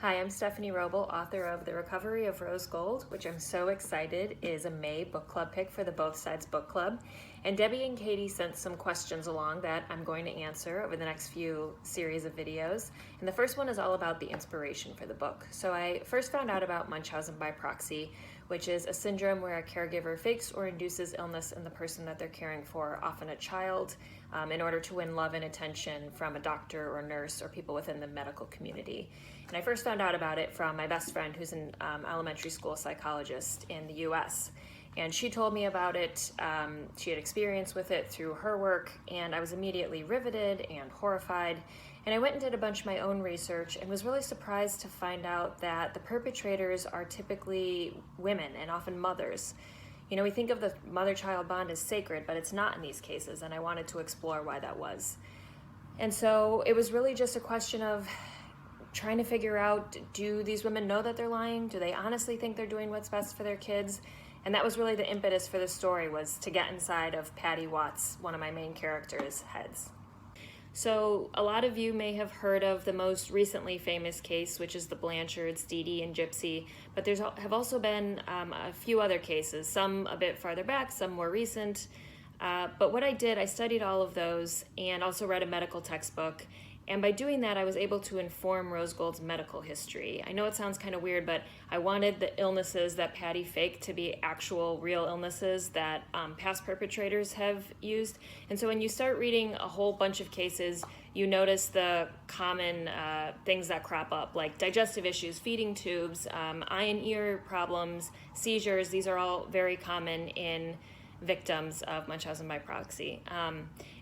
Hi, I'm Stephanie Wrobel, author of The Recovery of Rose Gold, which I'm so excited is a May book club pick for the Both Sides Book Club. And Debbie and Catie sent some questions along that I'm going to answer over the next few series of videos. And the first one is all about the inspiration for the book. So I first found out about Munchausen by proxy, which is a syndrome where a caregiver fakes or induces illness in the person that they're caring for, often a child, in order to win love and attention from a doctor or nurse or people within the medical community. And I first found out about it from my best friend, who's an elementary school psychologist in the US. And she told me about it. She had experience with it through her work, and I was immediately riveted and horrified. And I went and did a bunch of my own research and was really surprised to find out that the perpetrators are typically women and often mothers. You know, we think of the mother-child bond as sacred, but it's not in these cases, and I wanted to explore why that was. And so it was really just a question of trying to figure out, do these women know that they're lying? Do they honestly think they're doing what's best for their kids? And that was really the impetus for the story, was to get inside of Patty Watts, one of my main characters' heads. So a lot of you may have heard of the most recently famous case, which is the Blanchards, Dee Dee and Gypsy, but there have also been a few other cases, some a bit farther back, some more recent. But what I did, I studied all of those and also read a medical textbook. And by doing that, I was able to inform Rose Gold's medical history. I know it sounds kind of weird, but I wanted the illnesses that Patty faked to be actual real illnesses that past perpetrators have used. And so when you start reading a whole bunch of cases, you notice the common things that crop up, like digestive issues, feeding tubes, eye and ear problems, seizures. These are all very common in victims of Munchausen by proxy.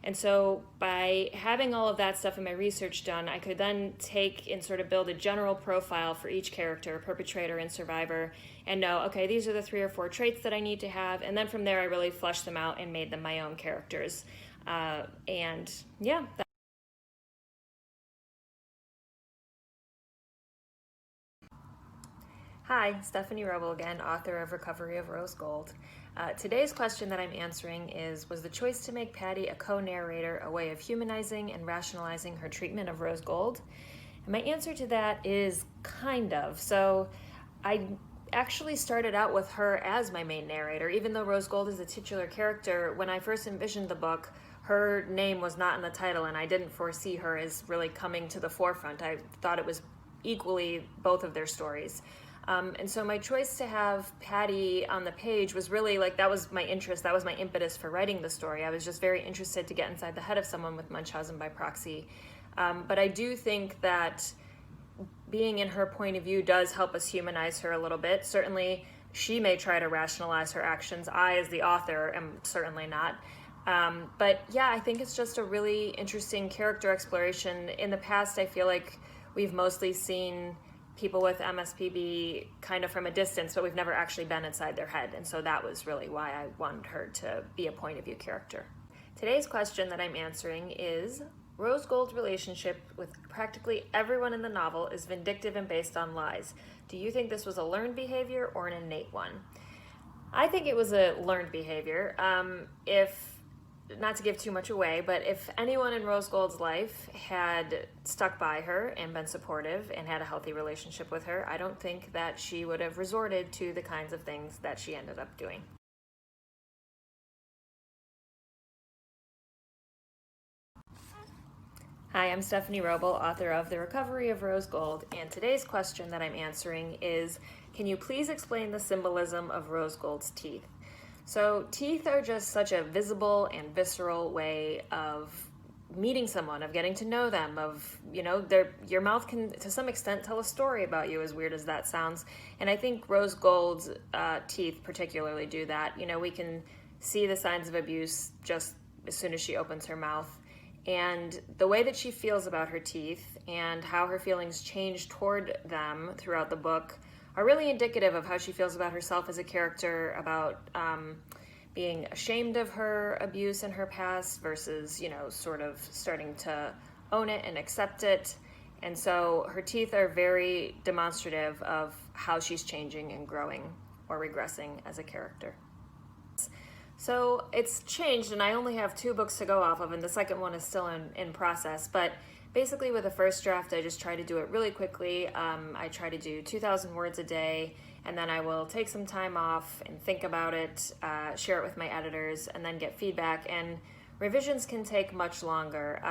And so by having all of that stuff in my research done, I could then take and sort of build a general profile for each character, perpetrator and survivor, and know, okay, these are the 3 or 4 traits that I need to have. And then from there, I really fleshed them out and made them my own characters. And yeah. Hi, Stephanie Wrobel again, author of Recovery of Rose Gold. Today's question that I'm answering is, was the choice to make Patty a co-narrator a way of humanizing and rationalizing her treatment of Rose Gold? And my answer to that is kind of. So I actually started out with her as my main narrator, even though Rose Gold is a titular character. When I first envisioned the book, her name was not in the title, and I didn't foresee her as really coming to the forefront. I thought it was equally both of their stories. And so my choice to have Patty on the page was really like, that was my interest, that was my impetus for writing the story. I was just very interested to get inside the head of someone with Munchausen by proxy. But I do think that being in her point of view does help us humanize her a little bit. Certainly, she may try to rationalize her actions. I, as the author, am certainly not. But yeah, I think it's just a really interesting character exploration. In the past, I feel like we've mostly seen people with MSPB kind of from a distance, but we've never actually been inside their head. And so that was really why I wanted her to be a point of view character. Today's question that I'm answering is, Rose Gold's relationship with practically everyone in the novel is vindictive and based on lies. Do you think this was a learned behavior or an innate one? I think it was a learned behavior. Not to give too much away, but if anyone in Rose Gold's life had stuck by her and been supportive and had a healthy relationship with her, I don't think that she would have resorted to the kinds of things that she ended up doing. Hi, I'm Stephanie Wrobel, author of The Recovery of Rose Gold, and today's question that I'm answering is, can you please explain the symbolism of Rose Gold's teeth? So teeth are just such a visible and visceral way of meeting someone, of getting to know them, of, you know, your mouth can, to some extent, tell a story about you, as weird as that sounds. And I think Rose Gold's teeth particularly do that. You know, we can see the signs of abuse just as soon as she opens her mouth. And the way that she feels about her teeth and how her feelings change toward them throughout the book are really indicative of how she feels about herself as a character, about being ashamed of her abuse in her past versus, you know, sort of starting to own it and accept it. And so her teeth are very demonstrative of how she's changing and growing or regressing as a character. So it's changed, and I only have 2 books to go off of, and the second one is still in process, but basically with a first draft, I just try to do it really quickly. I try to do 2,000 words a day, and then I will take some time off and think about it, share it with my editors, and then get feedback. And revisions can take much longer.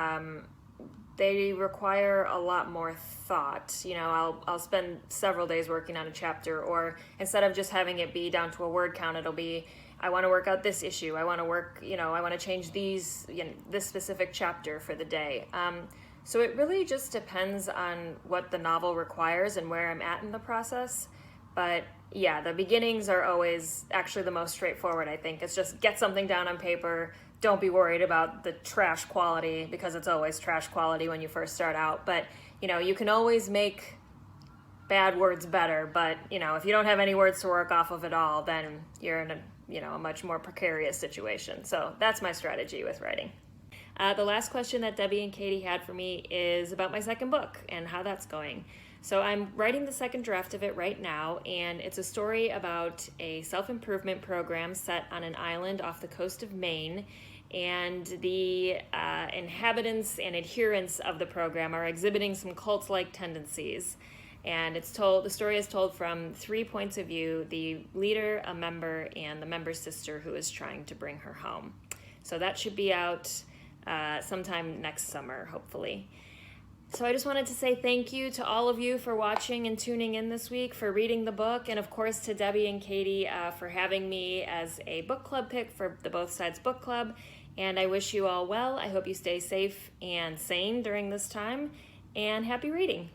They require a lot more thought. You know, I'll spend several days working on a chapter, or instead of just having it be down to a word count, it'll be, I want to work out this issue. I want to work, I want to change these, this specific chapter for the day. So it really just depends on what the novel requires and where I'm at in the process. But yeah, the beginnings are always actually the most straightforward, I think. It's just get something down on paper. Don't be worried about the trash quality, because it's always trash quality when you first start out. But, you can always make bad words better. But, if you don't have any words to work off of at all, then you're in a much more precarious situation. So that's my strategy with writing. The last question that Debbie and Catie had for me is about my second book and how that's going. So I'm writing the second draft of it right now, and it's a story about a self-improvement program set on an island off the coast of Maine, and the inhabitants and adherents of the program are exhibiting some cult-like tendencies. And the story is told from 3 points of view: the leader, a member, and the member's sister who is trying to bring her home. So that should be out sometime next summer, hopefully. So I just wanted to say thank you to all of you for watching and tuning in this week, for reading the book, and of course to Debbie and Catie for having me as a book club pick for the Both Sides Book Club. And I wish you all well. I hope you stay safe and sane during this time, and happy reading.